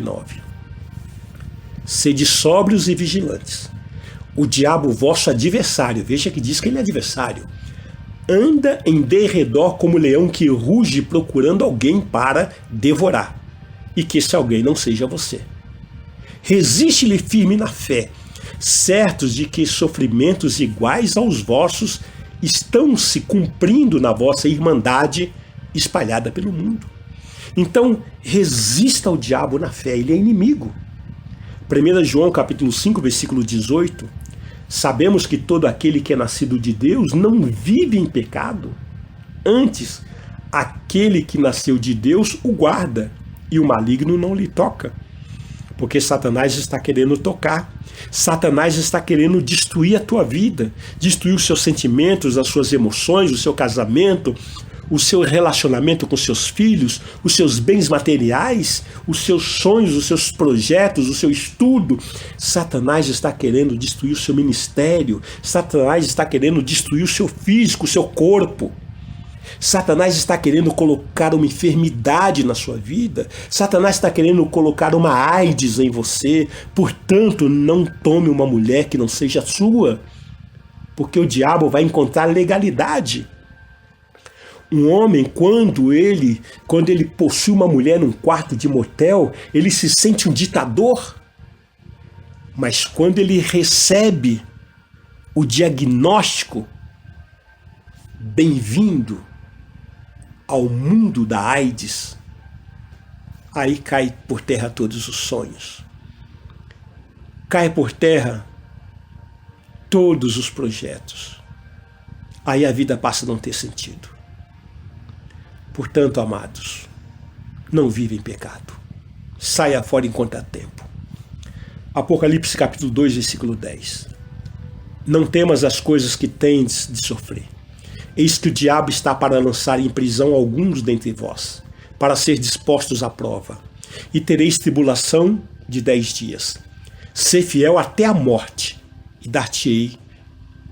9. Sede sóbrios e vigilantes. O diabo, vosso adversário, veja que diz que ele é adversário, anda em derredor como leão que ruge procurando alguém para devorar, e que esse alguém não seja você. Resiste-lhe firme na fé, certos de que sofrimentos iguais aos vossos estão se cumprindo na vossa irmandade espalhada pelo mundo. Então, resista ao diabo na fé, ele é inimigo. 1 João capítulo 5, versículo 18, sabemos que todo aquele que é nascido de Deus não vive em pecado. Antes, aquele que nasceu de Deus o guarda, e o maligno não lhe toca. Porque Satanás está querendo tocar. Satanás está querendo destruir a tua vida, destruir os seus sentimentos, as suas emoções, o seu casamento, o seu relacionamento com seus filhos, os seus bens materiais, os seus sonhos, os seus projetos, o seu estudo. Satanás está querendo destruir o seu ministério. Satanás está querendo destruir o seu físico, o seu corpo. Satanás está querendo colocar uma enfermidade na sua vida. Satanás está querendo colocar uma AIDS em você. Portanto, não tome uma mulher que não seja sua, porque o diabo vai encontrar legalidade. Um homem, quando ele possui uma mulher num quarto de motel, ele se sente um ditador. Mas quando ele recebe o diagnóstico, bem-vindo ao mundo da AIDS, aí cai por terra todos os sonhos. Cai por terra todos os projetos. Aí a vida passa a não ter sentido. Portanto, amados, não vive em pecado. Saia fora enquanto há tempo. Apocalipse capítulo 2, versículo 10. Não temas as coisas que tens de sofrer. Eis que o diabo está para lançar em prisão alguns dentre vós, para ser dispostos à prova. E tereis tribulação de 10 dias. Sê fiel até a morte, e dar-te-ei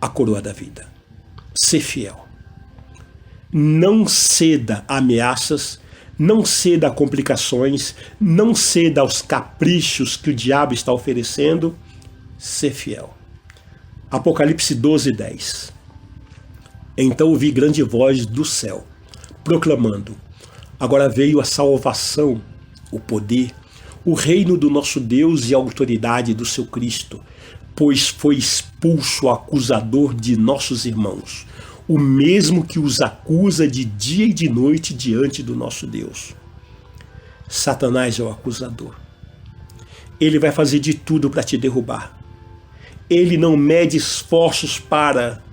a coroa da vida. Sê fiel. Não ceda a ameaças, não ceda a complicações, não ceda aos caprichos que o diabo está oferecendo. Sê fiel. Apocalipse 12, 10. Então ouvi grande voz do céu, proclamando: agora veio a salvação, o poder, o reino do nosso Deus e a autoridade do seu Cristo, pois foi expulso o acusador de nossos irmãos, o mesmo que os acusa de dia e de noite diante do nosso Deus. Satanás é o acusador. Ele vai fazer de tudo para te derrubar. Ele não mede esforços para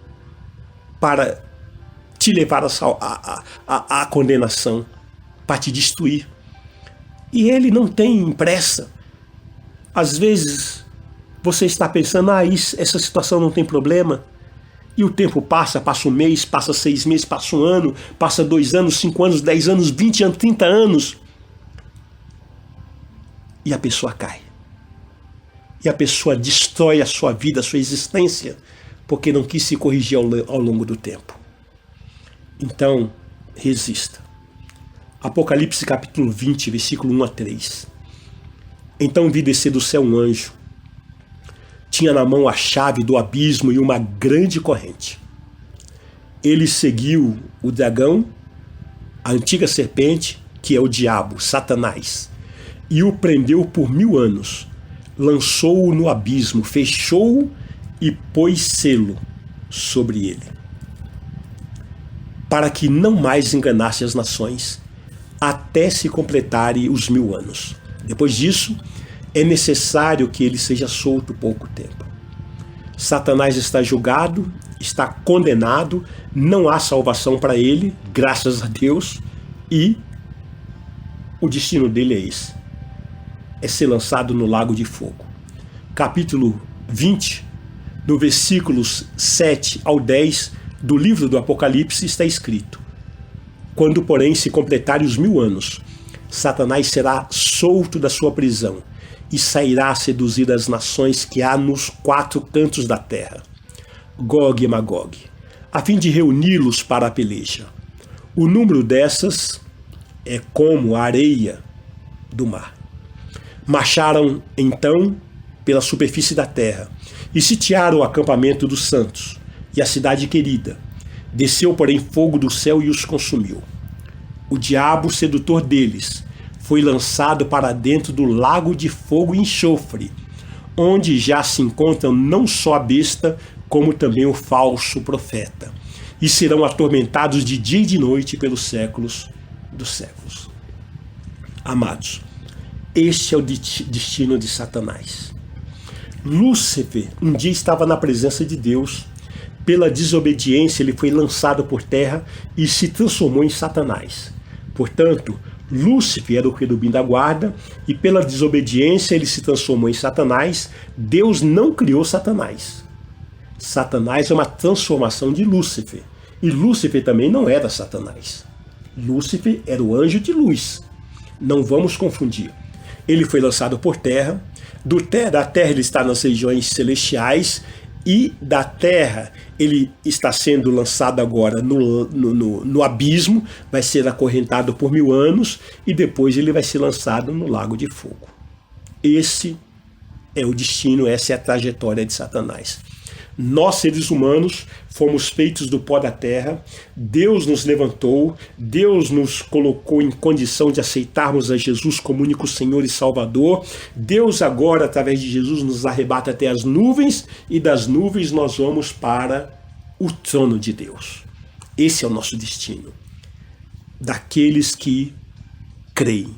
te levar à condenação, para te destruir. E ele não tem pressa. Às vezes você está pensando, essa situação não tem problema. E o tempo passa um mês, passa 6 meses, passa 1 ano, passa 2 anos, 5 anos, 10 anos, 20 anos, 30 anos. E a pessoa cai. E a pessoa destrói a sua vida, a sua existência, porque não quis se corrigir ao longo do tempo. Então, resista. Apocalipse capítulo 20, versículo 1 a 3. Então vi descer do céu um anjo. Tinha na mão a chave do abismo e uma grande corrente. Ele seguiu o dragão, a antiga serpente, que é o diabo, Satanás, e o prendeu por 1000 anos. Lançou-o no abismo, fechou-o e pôs selo sobre ele, para que não mais enganasse as nações, até se completarem os 1000 anos. Depois disso, é necessário que ele seja solto pouco tempo. Satanás está julgado, está condenado, não há salvação para ele, graças a Deus, e o destino dele é esse: é ser lançado no lago de fogo. Capítulo 20, no versículos 7 ao 10 do livro do Apocalipse está escrito: quando, porém, se completarem os 1000 anos, Satanás será solto da sua prisão e sairá a seduzir as nações que há nos 4 cantos da terra, Gog e Magog, a fim de reuni-los para a peleja. O número dessas é como a areia do mar. Marcharam então pela superfície da terra e sitiaram o acampamento dos santos e a cidade querida. Desceu, porém, fogo do céu e os consumiu. O diabo, sedutor deles, foi lançado para dentro do lago de fogo e enxofre, onde já se encontram não só a besta, como também o falso profeta, e serão atormentados de dia e de noite pelos séculos dos séculos. Amados, este é o destino de Satanás. Lúcifer um dia estava na presença de Deus. Pela desobediência ele foi lançado por terra e se transformou em Satanás. Portanto, Lúcifer era o querubim da guarda e pela desobediência ele se transformou em Satanás. Deus não criou Satanás. Satanás é uma transformação de Lúcifer. E Lúcifer também não era Satanás. Lúcifer era o anjo de luz. Não vamos confundir. Ele foi lançado por terra. Da terra ele está nas regiões celestiais e da terra ele está sendo lançado agora no abismo, vai ser acorrentado por 1000 anos e depois ele vai ser lançado no lago de fogo. Esse é o destino, essa é a trajetória de Satanás. Nós, seres humanos, fomos feitos do pó da terra, Deus nos levantou, Deus nos colocou em condição de aceitarmos a Jesus como único Senhor e Salvador. Deus agora, através de Jesus, nos arrebata até as nuvens e das nuvens nós vamos para o trono de Deus. Esse é o nosso destino. Daqueles que creem,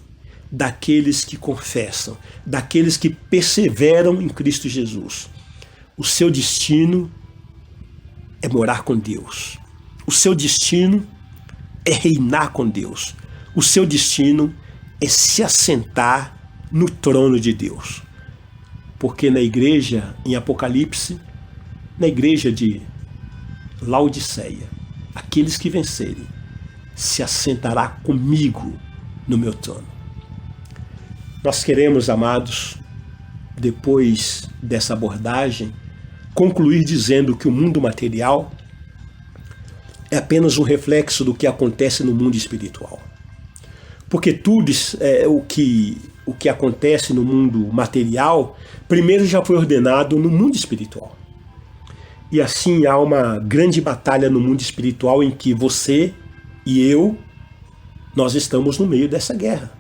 daqueles que confessam, daqueles que perseveram em Cristo Jesus. O seu destino é morar com Deus. O seu destino é reinar com Deus. O seu destino é se assentar no trono de Deus. Porque na igreja, em Apocalipse, na igreja de Laodiceia, aqueles que vencerem, se assentará comigo no meu trono. Nós queremos, amados, depois dessa abordagem, concluir dizendo que o mundo material é apenas um reflexo do que acontece no mundo espiritual. Porque tudo o que acontece no mundo material, primeiro já foi ordenado no mundo espiritual. E assim há uma grande batalha no mundo espiritual em que você e eu, nós estamos no meio dessa guerra.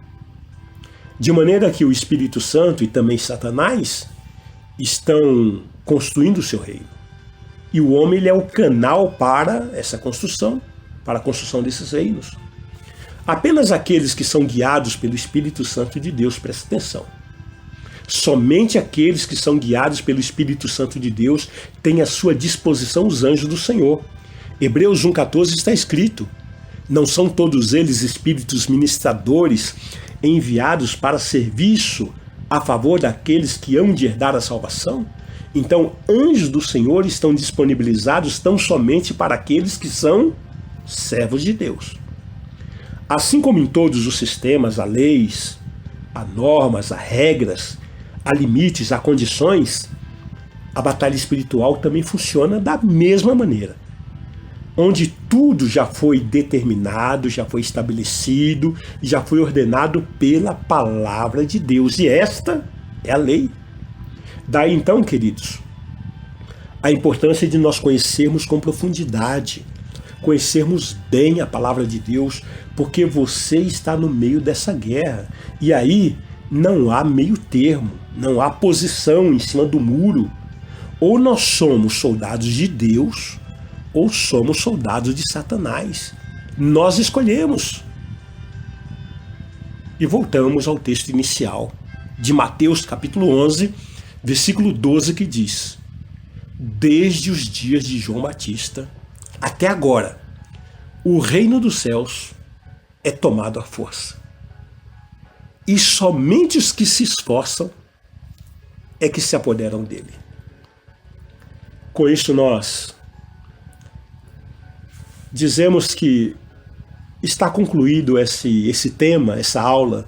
De maneira que o Espírito Santo e também Satanás estão construindo o seu reino. E o homem ele é o canal para essa construção, para a construção desses reinos. Apenas aqueles que são guiados pelo Espírito Santo de Deus, presta atenção. Somente aqueles que são guiados pelo Espírito Santo de Deus têm à sua disposição os anjos do Senhor. Hebreus 1,14 está escrito: não são todos eles espíritos ministradores enviados para serviço a favor daqueles que hão de herdar a salvação? Então, anjos do Senhor estão disponibilizados tão somente para aqueles que são servos de Deus. Assim como em todos os sistemas, há leis, há normas, há regras, há limites, há condições, a batalha espiritual também funciona da mesma maneira. Onde tudo já foi determinado, já foi estabelecido, já foi ordenado pela palavra de Deus. E esta é a lei. Daí então, queridos, a importância de nós conhecermos com profundidade, conhecermos bem a palavra de Deus, porque você está no meio dessa guerra. E aí não há meio termo, não há posição em cima do muro. Ou nós somos soldados de Deus, ou somos soldados de Satanás. Nós escolhemos. E voltamos ao texto inicial de Mateus capítulo 11, versículo 12, que diz: desde os dias de João Batista até agora, o reino dos céus é tomado à força. E somente os que se esforçam é que se apoderam dele. Com isso nós dizemos que está concluído esse tema, essa aula,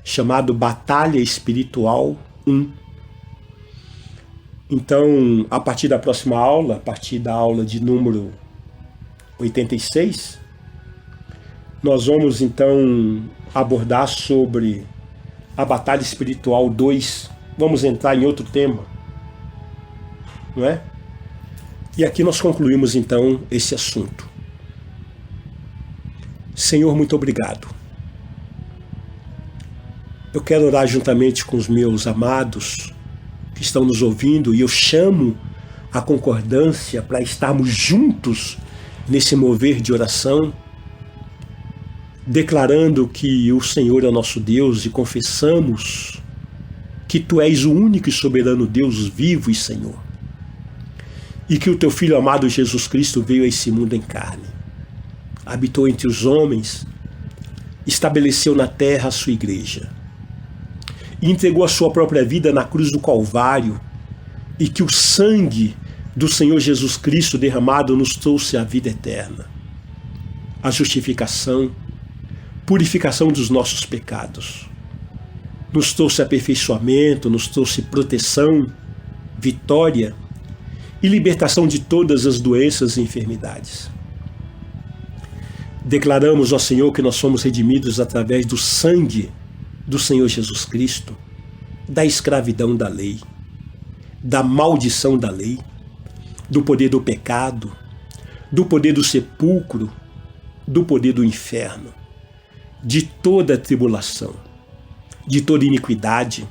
chamado Batalha Espiritual 1. Então, a partir da próxima aula, a partir da aula de número 86, nós vamos então abordar sobre a batalha espiritual 2. Vamos entrar em outro tema, não é? E aqui nós concluímos então esse assunto. Senhor, muito obrigado. Eu quero orar juntamente com os meus amados que estão nos ouvindo e eu chamo a concordância para estarmos juntos nesse mover de oração, declarando que o Senhor é o nosso Deus e confessamos que Tu és o único e soberano Deus vivo e Senhor. E que o Teu Filho amado Jesus Cristo veio a esse mundo em carne, habitou entre os homens, estabeleceu na terra a sua igreja e entregou a sua própria vida na cruz do Calvário, e que o sangue do Senhor Jesus Cristo derramado nos trouxe a vida eterna, a justificação, purificação dos nossos pecados, nos trouxe aperfeiçoamento, nos trouxe proteção, vitória e libertação de todas as doenças e enfermidades. Declaramos, ó Senhor, que nós somos redimidos através do sangue do Senhor Jesus Cristo, da escravidão da lei, da maldição da lei, do poder do pecado, do poder do sepulcro, do poder do inferno, de toda a tribulação, de toda iniquidade,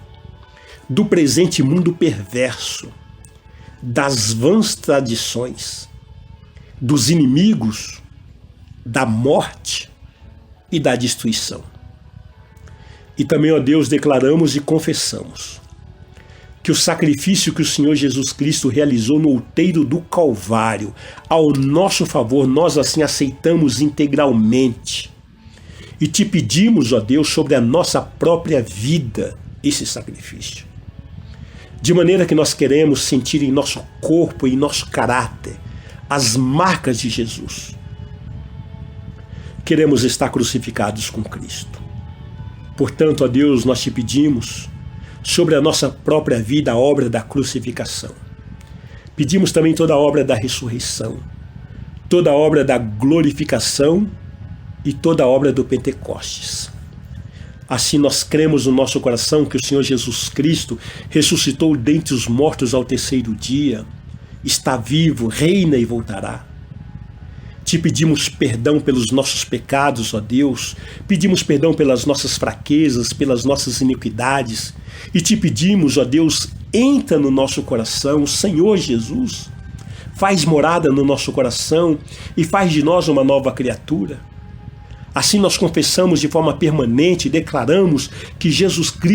do presente mundo perverso, das vãs tradições, dos inimigos, da morte e da destruição. E também, ó Deus, declaramos e confessamos que o sacrifício que o Senhor Jesus Cristo realizou no outeiro do Calvário, ao nosso favor, nós assim aceitamos integralmente. E te pedimos, ó Deus, sobre a nossa própria vida, esse sacrifício. De maneira que nós queremos sentir em nosso corpo e em nosso caráter as marcas de Jesus. Queremos estar crucificados com Cristo. Portanto, ó Deus, nós te pedimos sobre a nossa própria vida a obra da crucificação. Pedimos também toda a obra da ressurreição, toda a obra da glorificação e toda a obra do Pentecostes. Assim nós cremos no nosso coração que o Senhor Jesus Cristo ressuscitou dentre os mortos ao terceiro dia, está vivo, reina e voltará. Te pedimos perdão pelos nossos pecados, ó Deus, pedimos perdão pelas nossas fraquezas, pelas nossas iniquidades, e te pedimos, ó Deus, entra no nosso coração, Senhor Jesus, faz morada no nosso coração e faz de nós uma nova criatura. Assim nós confessamos de forma permanente e declaramos que Jesus Cristo